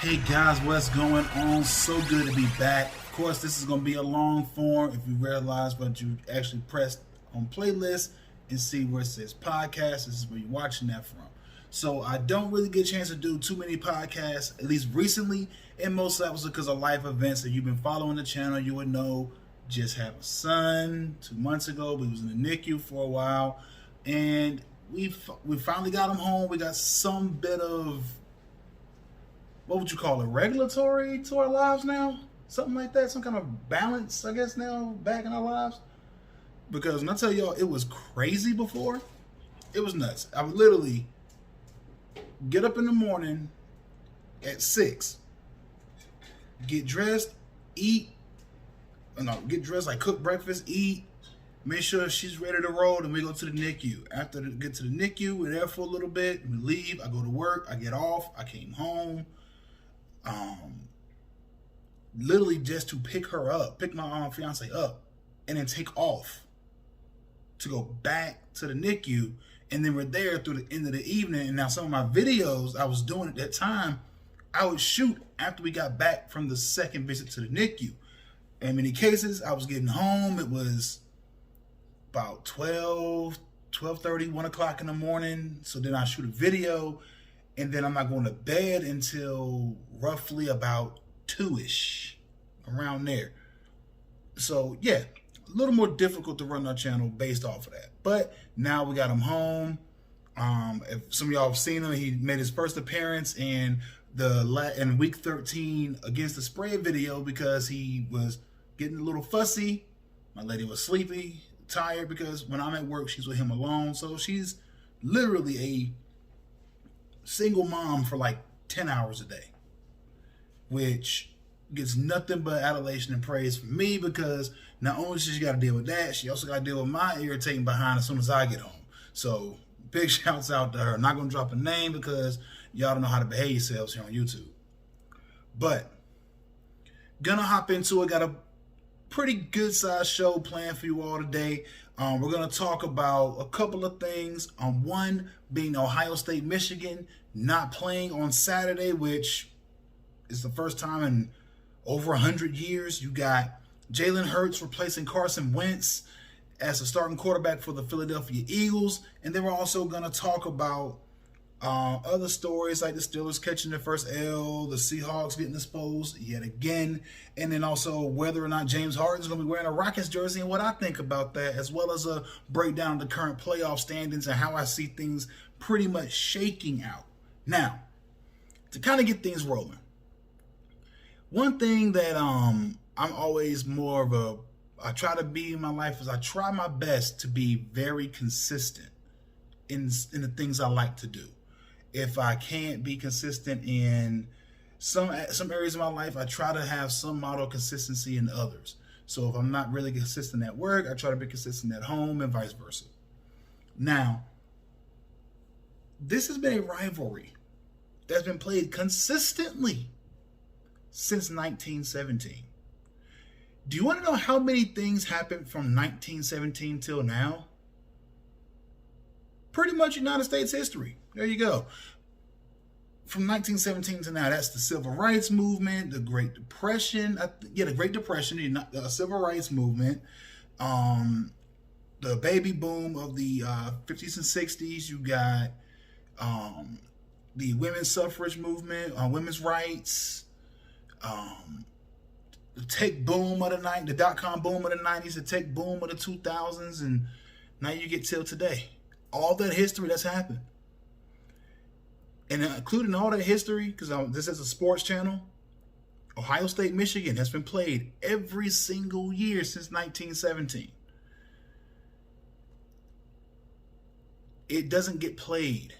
Hey guys, what's going on? So good to be back. Of course, this is going to be a long form if you realize what you actually pressed on playlist and see where it says podcast. This is where you're watching that from. So I don't really get a chance to do too many podcasts, at least recently, and most of that was because of life events. If you've been following the channel, you would know just had a son 2 months ago. We was in the NICU for a while, and we finally got him home. We got some bit of, what would you call it, regulatory to our lives now? Something like that, some kind of balance, I guess, now back in our lives. Because when I tell y'all, it was crazy before, it was nuts. I would literally get up in the morning at 6, get dressed, get dressed, like cook breakfast, eat, make sure she's ready to roll, and we go to the NICU. After we get to the NICU, we're there for a little bit, we leave, I go to work, I get off, I came home, literally just to pick my fiance up, and then take off to go back to the NICU. And then we're there through the end of the evening. And now some of my videos I was doing at that time, I would shoot after we got back from the second visit to the NICU. In many cases, I was getting home. It was about 12:30, 1 o'clock in the morning. So then I shoot a video, and then I'm not going to bed until roughly about 2-ish, around there. So yeah, a little more difficult to run our channel based off of that. But now we got him home. If some of y'all have seen him, he made his first appearance in week 13 against the spread video because he was getting a little fussy. My lady was sleepy, tired, because when I'm at work, she's with him alone. So she's literally a single mom for like 10 hours a day, which gets nothing but adulation and praise from me, because not only does she got to deal with that, she also got to deal with my irritating behind as soon as I get home. So big shouts out to her. I'm not going to drop a name because y'all don't know how to behave yourselves here on YouTube. But gonna hop into it. Got a pretty good sized show planned for you all today. We're going to talk about a couple of things. One being Ohio State, Michigan not playing on Saturday, which is the first time in over 100 years. You got Jalen Hurts replacing Carson Wentz as a starting quarterback for the Philadelphia Eagles. And then we're also going to talk about other stories like the Steelers catching their first L, the Seahawks getting exposed yet again, and then also whether or not James Harden is going to be wearing a Rockets jersey and what I think about that, as well as a breakdown of the current playoff standings and how I see things pretty much shaking out. Now, to kind of get things rolling, one thing that I'm always I try to be in my life is I try my best to be very consistent in the things I like to do. If I can't be consistent in some areas of my life, I try to have some model of consistency in others. So if I'm not really consistent at work, I try to be consistent at home and vice versa. Now, this has been a rivalry that's been played consistently since 1917. Do you want to know how many things happened from 1917 till now? Pretty much United States history. There you go. From 1917 to now, that's the Civil Rights Movement, the Great Depression. The Great Depression, the Civil Rights Movement, the baby boom of the 50s and 60s. You got the women's suffrage movement, women's rights, the tech boom of the 90s, the dot-com boom of the 90s, the tech boom of the 2000s, and now you get till today. All that history that's happened. And including all that history, because this is a sports channel, Ohio State, Michigan has been played every single year since 1917. It doesn't get played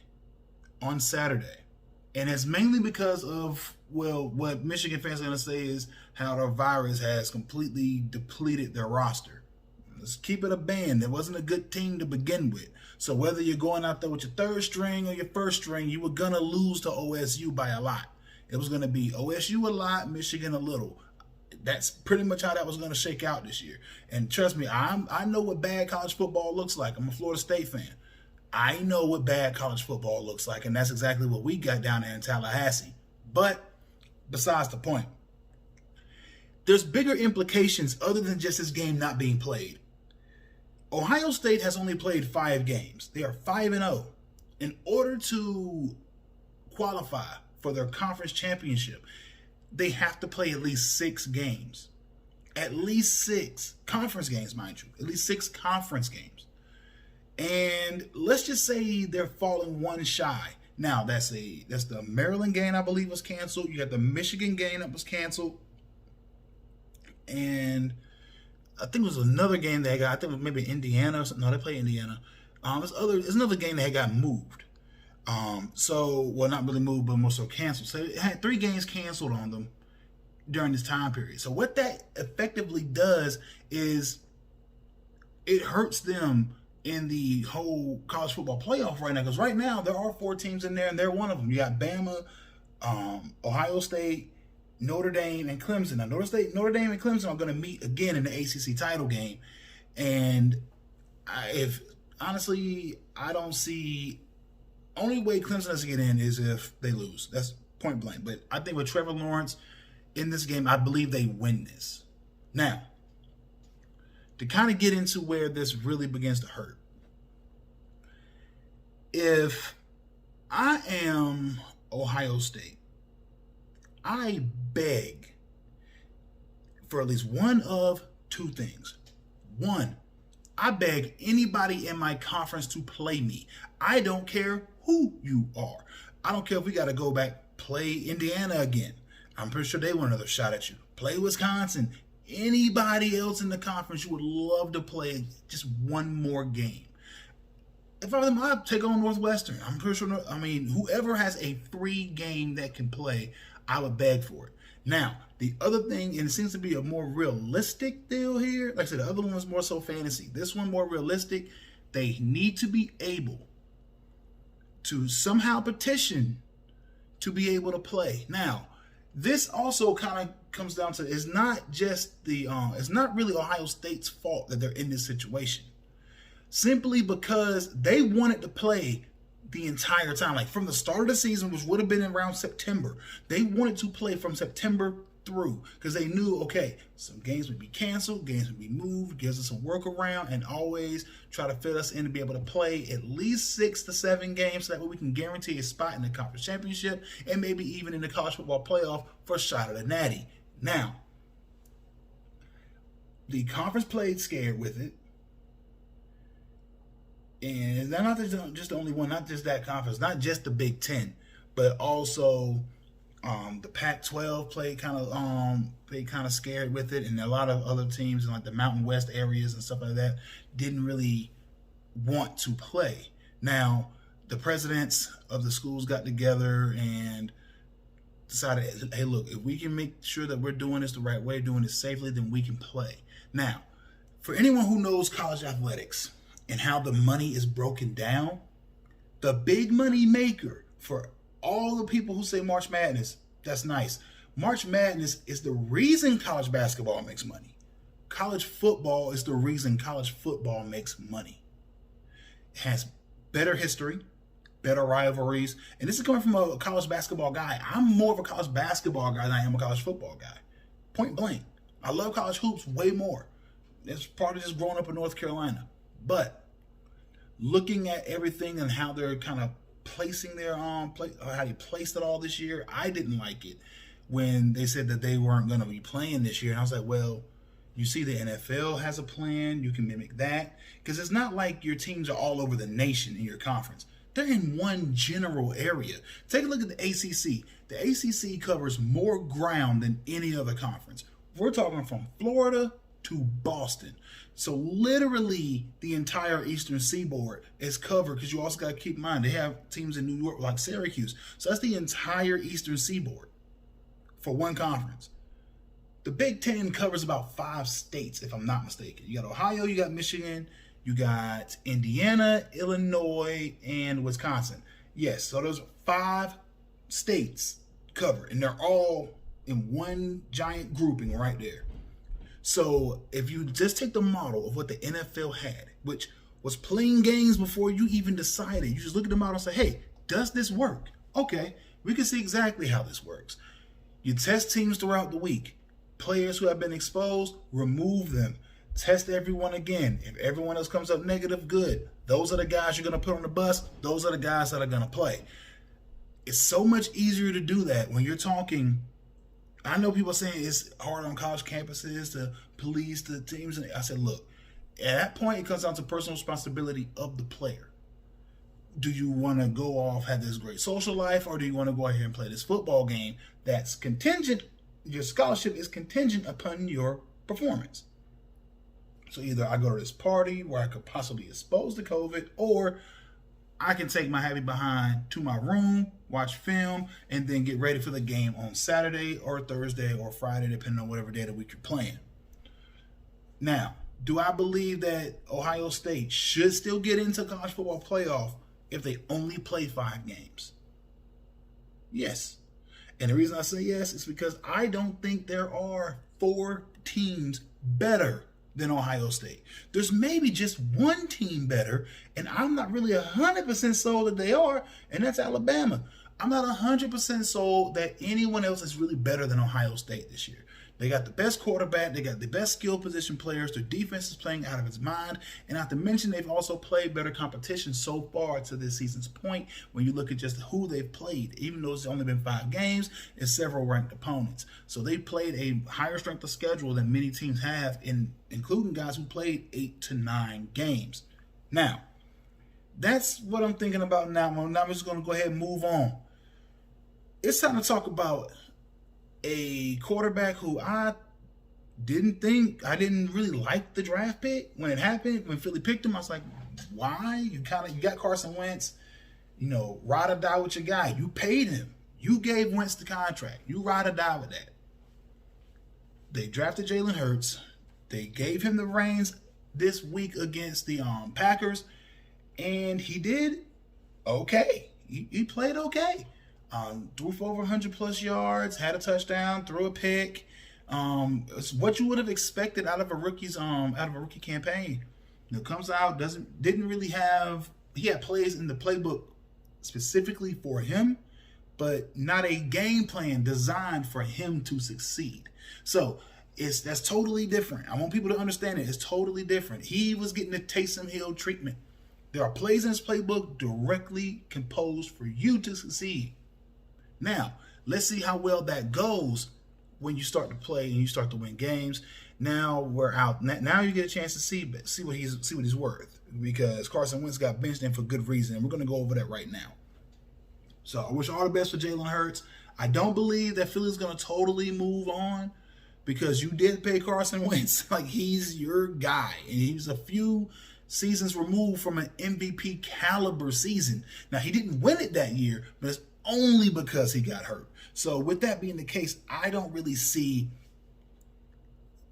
on Saturday. And it's mainly because of, well, what Michigan fans are going to say is how the virus has completely depleted their roster. Let's keep it a band. It wasn't a good team to begin with. So whether you're going out there with your third string or your first string, you were going to lose to OSU by a lot. It was going to be OSU a lot, Michigan a little. That's pretty much how that was going to shake out this year. And trust me, I know what bad college football looks like. I'm a Florida State fan. I know what bad college football looks like, and that's exactly what we got down there in Tallahassee. But besides the point. There's bigger implications other than just this game not being played. Ohio State has only played 5 games. They are 5-0. In order to qualify for their conference championship, they have to play at least 6 games. At least 6 conference games, mind you. At least 6 conference games. And let's just say they're falling one shy. Now, that's the Maryland game, I believe, was canceled. You got the Michigan game that was canceled. And I think it was another game they got. I think it was maybe Indiana or something. No, they play Indiana. There's another game that got moved. Well, not really moved, but more so canceled. So it had 3 games canceled on them during this time period. So what that effectively does is it hurts them in the whole college football playoff right now. Because right now there are 4 teams in there, and they're one of them. You got Bama, Ohio State, Notre Dame, and Clemson. Now, Notre Dame, and Clemson are going to meet again in the ACC title game. And honestly, I don't see. Only way Clemson has to get in is if they lose. That's point blank. But I think with Trevor Lawrence in this game, I believe they win this. Now, to kind of get into where this really begins to hurt. If I am Ohio State, I beg for at least one of 2 things. 1, I beg anybody in my conference to play me. I don't care who you are. I don't care if we got to go back, play Indiana again. I'm pretty sure they want another shot at you. Play Wisconsin. Anybody else in the conference you would love to play just one more game. If I were them, I'd take on Northwestern. I'm pretty sure, whoever has a free game that can play, I would beg for it. Now, the other thing, and it seems to be a more realistic deal here. Like I said, the other one was more so fantasy. This one more realistic. They need to be able to somehow petition to be able to play. Now, this also kind of comes down to, it's not really Ohio State's fault that they're in this situation. Simply because they wanted to play the entire time. Like from the start of the season, which would have been around September, they wanted to play from September through, because they knew, okay, some games would be canceled, games would be moved, gives us a workaround, and always try to fit us in to be able to play at least 6 to 7 games, so that way we can guarantee a spot in the conference championship and maybe even in the college football playoff for a shot at a natty. Now, the conference played scared with it. And they're not just the only one, not just that conference, not just the Big Ten, but also the Pac-12 played kind of scared with it, and a lot of other teams in like the Mountain West areas and stuff like that didn't really want to play. Now, the presidents of the schools got together and decided, hey, look, if we can make sure that we're doing this the right way, doing it safely, then we can play. Now, for anyone who knows college athletics and how the money is broken down, the big money maker for all the people who say March Madness, that's nice. March Madness is the reason college basketball makes money. College football is the reason college football makes money. It has better history, better rivalries, and this is coming from a college basketball guy. I'm more of a college basketball guy than I am a college football guy. Point blank. I love college hoops way more. It's part of just growing up in North Carolina. But looking at everything and how they're kind of placing their how they placed it all this year, I didn't like it when they said that they weren't going to be playing this year. And I was like, well, you see the NFL has a plan. You can mimic that, because it's not like your teams are all over the nation in your conference. They're in one general area. Take a look at the ACC. The ACC covers more ground than any other conference. We're talking from Florida to Boston. So literally the entire Eastern Seaboard is covered, because you also got to keep in mind they have teams in New York like Syracuse. So that's the entire Eastern Seaboard for one conference. The Big Ten covers about 5 states, if I'm not mistaken. You got Ohio, you got Michigan, you got Indiana, Illinois, and Wisconsin. Yes, so those 5 states covered, and they're all in one giant grouping right there. So if you just take the model of what the NFL had, which was playing games before you even decided, you just look at the model and say, hey, does this work? Okay, we can see exactly how this works. You test teams throughout the week. Players who have been exposed, remove them. Test everyone again. If everyone else comes up negative, good. Those are the guys you're going to put on the bus. Those are the guys that are going to play. It's so much easier to do that when you're talking. I know people saying it's hard on college campuses to police the teams. And I said, look, at that point, it comes down to personal responsibility of the player. Do you want to go off, have this great social life, or do you want to go out here and play this football game that's contingent? Your scholarship is contingent upon your performance. So either I go to this party where I could possibly expose to COVID, or I can take my happy behind to my room, watch film, and then get ready for the game on Saturday or Thursday or Friday, depending on whatever day of the week you're playing. Now, do I believe that Ohio State should still get into college football playoff if they only play 5 games? Yes. And the reason I say yes is because I don't think there are 4 teams better than Ohio State. There's maybe just one team better, and I'm not really 100% sold that they are, and that's Alabama. I'm not 100% sold that anyone else is really better than Ohio State this year. They got the best quarterback. They got the best skill position players. Their defense is playing out of its mind. And not to mention, they've also played better competition so far to this season's point when you look at just who they've played. Even though it's only been 5 games, it's several ranked opponents. So they played a higher strength of schedule than many teams have, including guys who played 8 to 9 games. Now, that's what I'm thinking about now. Now I'm just going to go ahead and move on. It's time to talk about a quarterback who I didn't really like the draft pick when it happened. When Philly picked him, I was like, why? You got Carson Wentz, ride or die with your guy. You paid him. You gave Wentz the contract. You ride or die with that. They drafted Jalen Hurts. They gave him the reins this week against the Packers, and he did okay. He played okay. Threw for over 100 plus yards, had a touchdown, threw a pick. It's what you would have expected out of a rookie campaign. Comes out, didn't really have. He had plays in the playbook specifically for him, but not a game plan designed for him to succeed. So that's totally different. I want people to understand it. It's totally different. He was getting the Taysom Hill treatment. There are plays in his playbook directly composed for you to succeed. Now, let's see how well that goes when you start to play and you start to win games. Now we're out. Now you get a chance to see what he's worth, because Carson Wentz got benched in for good reason. And we're going to go over that right now. So I wish all the best for Jalen Hurts. I don't believe that Philly's going to totally move on, because you did pay Carson Wentz. Like, he's your guy, and he's a few seasons removed from an MVP caliber season. Now, he didn't win it that year, but it's only because he got hurt. So with that being the case, I don't really see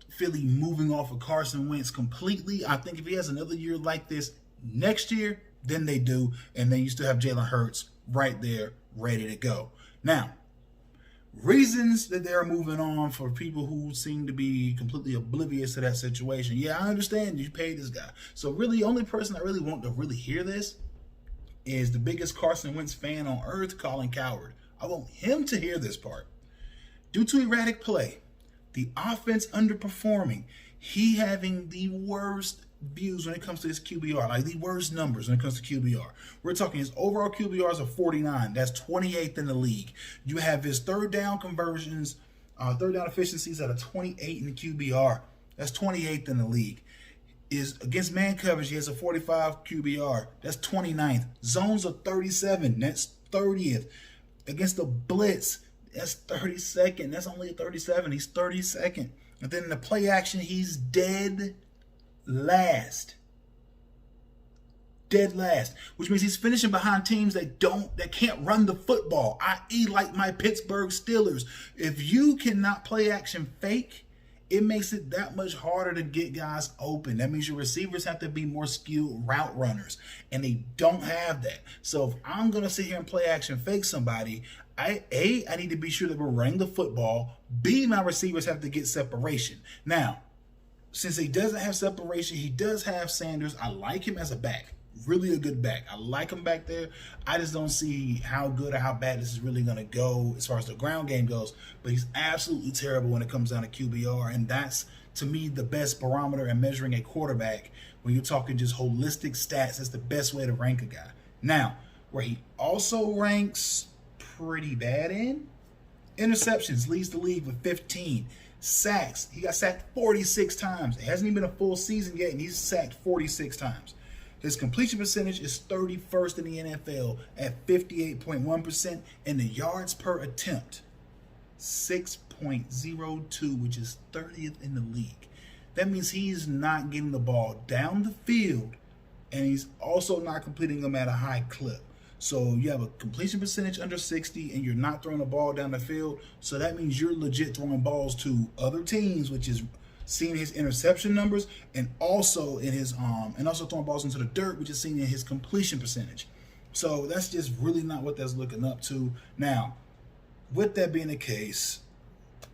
Philly moving off of Carson Wentz completely. I think if he has another year like this next year, then they do. And then you still have Jalen Hurts right there ready to go. Now, reasons that they're moving on for people who seem to be completely oblivious to that situation. Yeah, I understand you paid this guy. So really, the only person I really want to really hear this is the biggest Carson Wentz fan on earth, Colin Cowherd. I want him to hear this part. Due to erratic play, the offense underperforming, he having the worst views when it comes to his QBR, like the worst numbers when it comes to QBR. We're talking his overall QBRs of 49. That's 28th in the league. You have his third down conversions, third down efficiencies at a 28 in the QBR. That's 28th in the league. Is against man coverage, he has a 45 QBR. That's 29th. Zones are 37. That's 30th. Against the blitz, that's 32nd. That's only a 37. He's 32nd. And then in the play action, he's dead last. Dead last. Which means he's finishing behind teams that can't run the football, i.e. like my Pittsburgh Steelers. If you cannot play action fake, it makes it that much harder to get guys open. That means your receivers have to be more skilled route runners, and they don't have that. So if I'm going to sit here and play action fake somebody, I need to be sure that we're running the football. B, my receivers have to get separation. Now, since he doesn't have separation, he does have Sanders. I like him as a back. really a good back. I like him back there. I just don't see how good or how bad this is really going to go as far as the ground game goes. But he's absolutely terrible when it comes down to QBR. And that's, to me, the best barometer in measuring a quarterback. When you're talking just holistic stats, that's the best way to rank a guy. Now, where he also ranks pretty bad in, interceptions, leads the league with 15. Sacks, he got sacked 46 times. It hasn't even been a full season yet, and he's sacked 46 times. His completion percentage is 31st in the NFL at 58.1%, and the yards per attempt, 6.02, which is 30th in the league. That means he's not getting the ball down the field, and he's also not completing them at a high clip. So you have a completion percentage under 60, and you're not throwing the ball down the field. So that means you're legit throwing balls to other teams, which is seen in his interception numbers, and also in his and also throwing balls into the dirt, which is seen in his completion percentage. So that's just really not what that's looking up to. Now, with that being the case,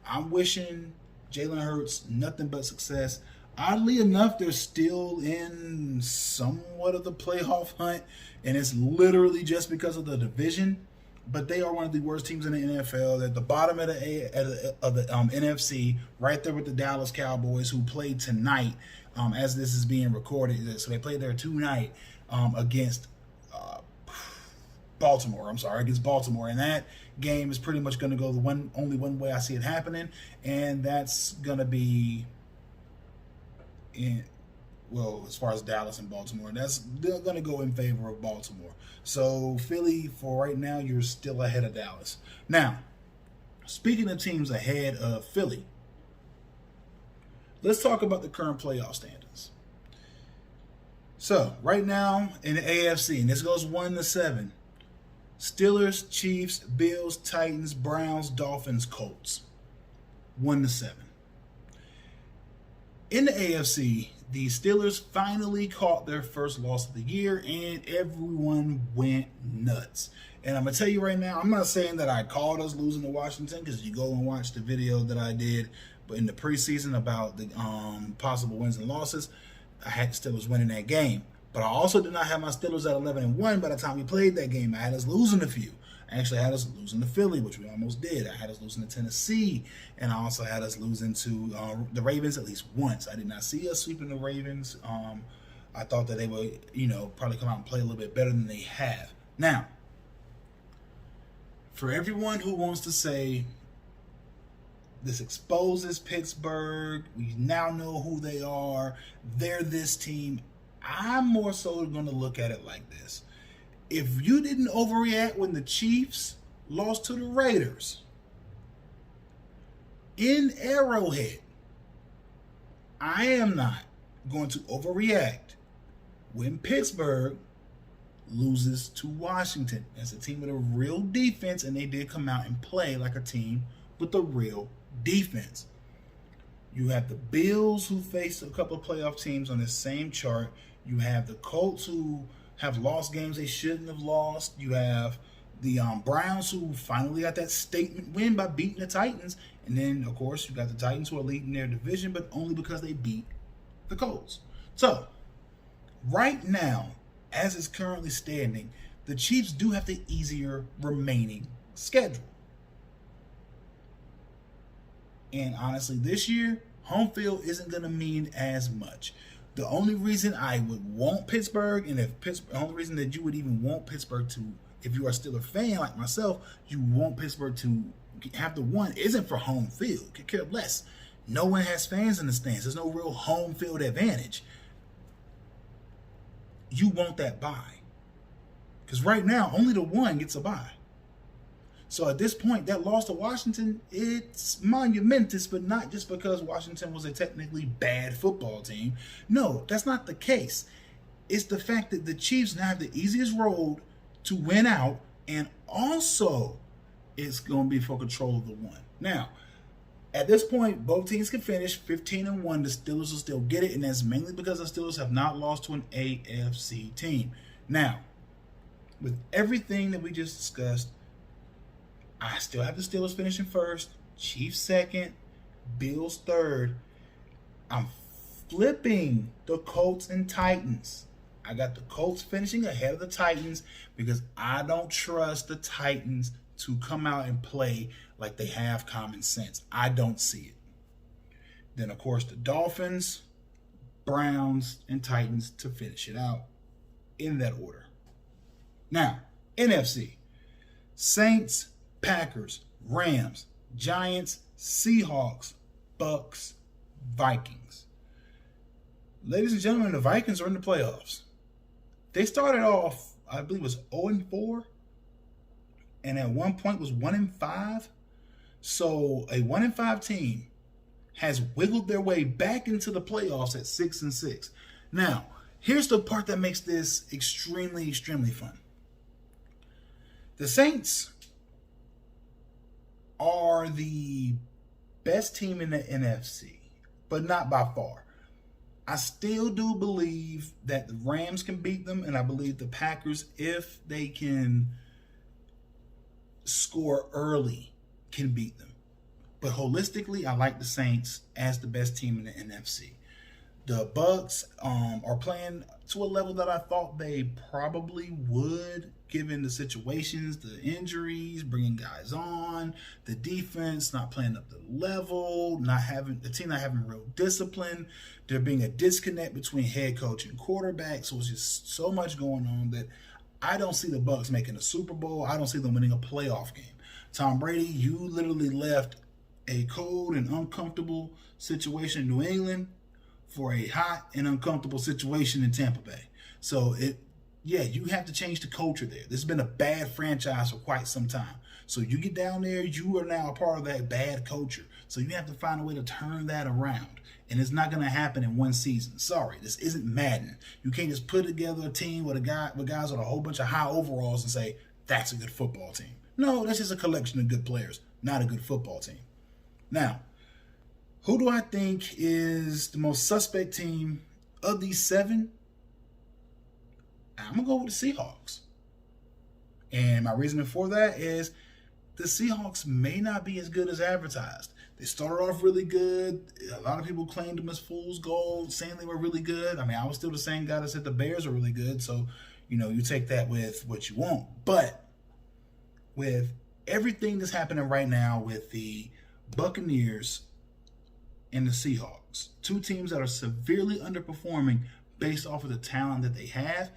I'm wishing Jalen Hurts nothing but success. Oddly enough, they're still in somewhat of the playoff hunt, and it's literally just because of the division. But they are one of the worst teams in the NFL. They're at the bottom of the NFC, right there with the Dallas Cowboys, who played tonight as this is being recorded. So they played there tonight against Baltimore. Against Baltimore. And that game is pretty much going to go the only one way I see it happening, and that's going to be as far as Dallas and Baltimore, they're going to go in favor of Baltimore. So Philly, for right now, you're still ahead of Dallas. Now, speaking of teams ahead of Philly, let's talk about the current playoff standings. So right now in the AFC, and this goes 1-7, Steelers, Chiefs, Bills, Titans, Browns, Dolphins, Colts. 1-7. In the AFC, the Steelers finally caught their first loss of the year, and everyone went nuts. And I'm going to tell you right now, I'm not saying that I called us losing to Washington, because you go and watch the video that I did but in the preseason about the possible wins and losses, I had the Steelers winning that game. But I also did not have my Steelers at 11-1 by the time we played that game. I had us losing a few. I actually had us losing to Philly, which we almost did. I had us losing to Tennessee, and I also had us losing to the Ravens at least once. I did not see us sweeping the Ravens. I thought that they would, probably come out and play a little bit better than they have. Now, for everyone who wants to say this exposes Pittsburgh, we now know who they are, they're this team, I'm more so going to look at it like this. If you didn't overreact when the Chiefs lost to the Raiders in Arrowhead, I am not going to overreact when Pittsburgh loses to Washington. It's a team with a real defense, and they did come out and play like a team with a real defense. You have the Bills, who faced a couple of playoff teams on the same chart. You have the Colts, who have lost games they shouldn't have lost. You have the Browns, who finally got that statement win by beating the Titans. And then, of course, you got the Titans, who are leading their division, but only because they beat the Colts. So, right now, as it's currently standing, the Chiefs do have the easier remaining schedule. And honestly, this year, home field isn't going to mean as much. The only reason I would want Pittsburgh, and the only reason that you would even want Pittsburgh to, if you are still a fan like myself, you want Pittsburgh to have the one, isn't for home field. Could care less. No one has fans in the stands. There's no real home field advantage. You want that bye. Because right now, only the one gets a bye. So at this point, that loss to Washington, it's monumentous, but not just because Washington was a technically bad football team. No, that's not the case. It's the fact that the Chiefs now have the easiest road to win out, and also it's going to be for control of the one. Now, at this point, both teams can finish 15-1. The Steelers will still get it, and that's mainly because the Steelers have not lost to an AFC team. Now, with everything that we just discussed, I still have the Steelers finishing first, Chiefs second, Bills third. I'm flipping the Colts and Titans. I got the Colts finishing ahead of the Titans because I don't trust the Titans to come out and play like they have common sense. I don't see it. Then, of course, the Dolphins, Browns, and Titans to finish it out in that order. Now, NFC. Saints, Packers, Rams, Giants, Seahawks, Bucks, Vikings. Ladies and gentlemen, the Vikings are in the playoffs. They started off, I believe it was 0-4, and at one point was 1-5. So a 1-5 team has wiggled their way back into the playoffs at 6-6. Now, here's the part that makes this extremely, extremely fun. The Saints are the best team in the NFC, but not by far. I still do believe that the Rams can beat them, and I believe the Packers, if they can score early, can beat them. But holistically, I like the Saints as the best team in the NFC. The Bucks are playing to a level that I thought they probably would, given the situations, the injuries, bringing guys on, the defense not playing up the level, the team not having real discipline, there being a disconnect between head coach and quarterback. So it's just so much going on that I don't see the Bucks making a Super Bowl. I don't see them winning a playoff game. Tom Brady, you literally left a cold and uncomfortable situation in New England for a hot and uncomfortable situation in Tampa Bay. So you have to change the culture there. This has been a bad franchise for quite some time. So you get down there, you are now a part of that bad culture. So you have to find a way to turn that around. And it's not going to happen in one season. Sorry, this isn't Madden. You can't just put together a team with guys with a whole bunch of high overalls and say, that's a good football team. No, that's just a collection of good players, not a good football team. Now, who do I think is the most suspect team of these 7? I'm going to go with the Seahawks. And my reasoning for that is the Seahawks may not be as good as advertised. They started off really good. A lot of people claimed them as fool's gold, saying they were really good. I mean, I was still the same guy that said the Bears are really good. So, you take that with what you want. But with everything that's happening right now with the Buccaneers and the Seahawks, 2 teams that are severely underperforming based off of the talent that they have,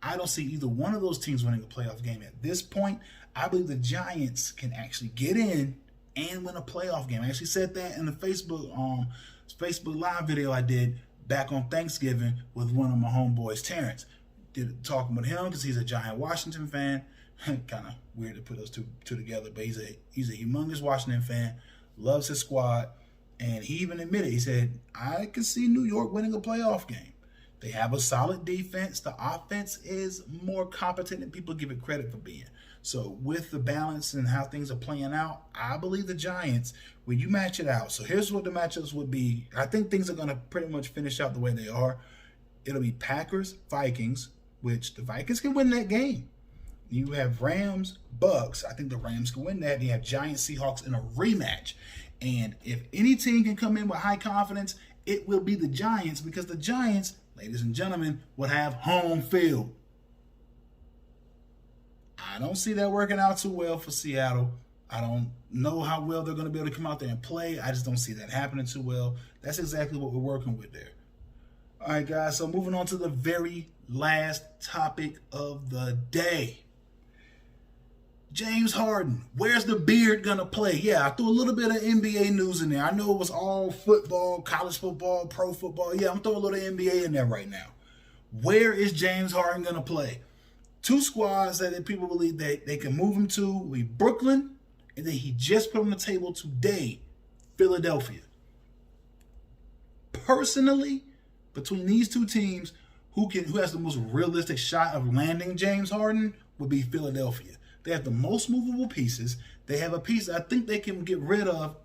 I don't see either one of those teams winning a playoff game at this point. I believe the Giants can actually get in and win a playoff game. I actually said that in the Facebook Live video I did back on Thanksgiving with one of my homeboys, Terrence. Talking with him because he's a giant Washington fan. Kind of weird to put those two together, but he's a humongous Washington fan, loves his squad, and he even admitted, he said, I can see New York winning a playoff game. They have a solid defense. The offense is more competent than people give it credit for being. So with the balance and how things are playing out, I believe the Giants, when you match it out, so here's what the matchups would be. I think things are going to pretty much finish out the way they are. It'll be Packers, Vikings, which the Vikings can win that game. You have Rams, Bucks. I think the Rams can win that. You have Giants, Seahawks in a rematch. And if any team can come in with high confidence, it will be the Giants, because the Giants, ladies and gentlemen, would have home field. I don't see that working out too well for Seattle. I don't know how well they're going to be able to come out there and play. I just don't see that happening too well. That's exactly what we're working with there. All right, guys, so moving on to the very last topic of the day. James Harden, where's the beard going to play? Yeah, I threw a little bit of NBA news in there. I know it was all football, college football, pro football. Yeah, I'm throwing a little NBA in there right now. Where is James Harden going to play? 2 squads that people believe that they can move him to will be Brooklyn, and then he just put on the table today, Philadelphia. Personally, between these 2 teams, who has the most realistic shot of landing James Harden would be Philadelphia. They have the most movable pieces. They have a piece I think they can get rid of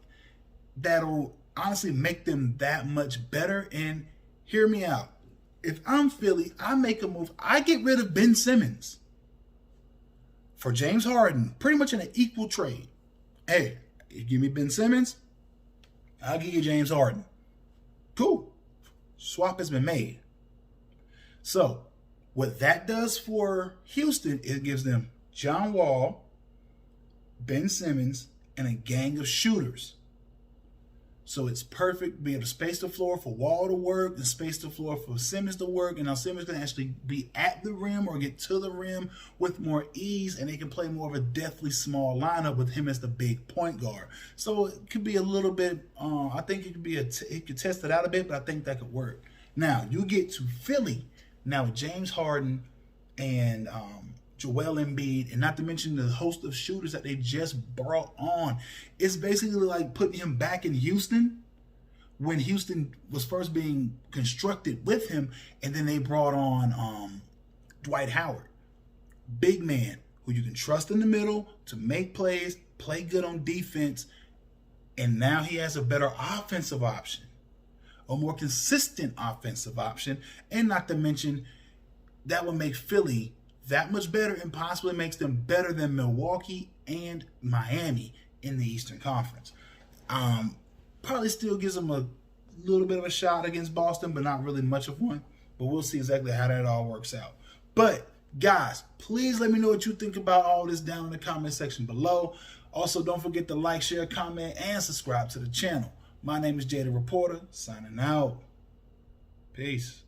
that'll honestly make them that much better. And hear me out. If I'm Philly, I make a move. I get rid of Ben Simmons for James Harden, pretty much in an equal trade. Hey, you give me Ben Simmons, I'll give you James Harden. Cool. Swap has been made. So, What that does for Houston, it gives them John Wall, Ben Simmons, and a gang of shooters. So it's perfect, be able to space the floor for Wall to work, and space the floor for Simmons to work, and now Simmons can actually be at the rim or get to the rim with more ease, and they can play more of a deathly small lineup with him as the big point guard. So it could be a little bit, I think it could be it could test it out a bit, but I think that could work. Now, you get to Philly, now with James Harden and Joel Embiid, and not to mention the host of shooters that they just brought on. It's basically like putting him back in Houston when Houston was first being constructed with him, and then they brought on Dwight Howard. Big man who you can trust in the middle to make plays, play good on defense, and now he has a better offensive option, a more consistent offensive option, and not to mention that will make Philly that much better and possibly makes them better than Milwaukee and Miami in the Eastern Conference. Probably still gives them a little bit of a shot against Boston, but not really much of one. But we'll see exactly how that all works out. But guys, please let me know what you think about all this down in the comment section below. Also, don't forget to like, share, comment, and subscribe to the channel. My name is Jay the Reporter, signing out. Peace.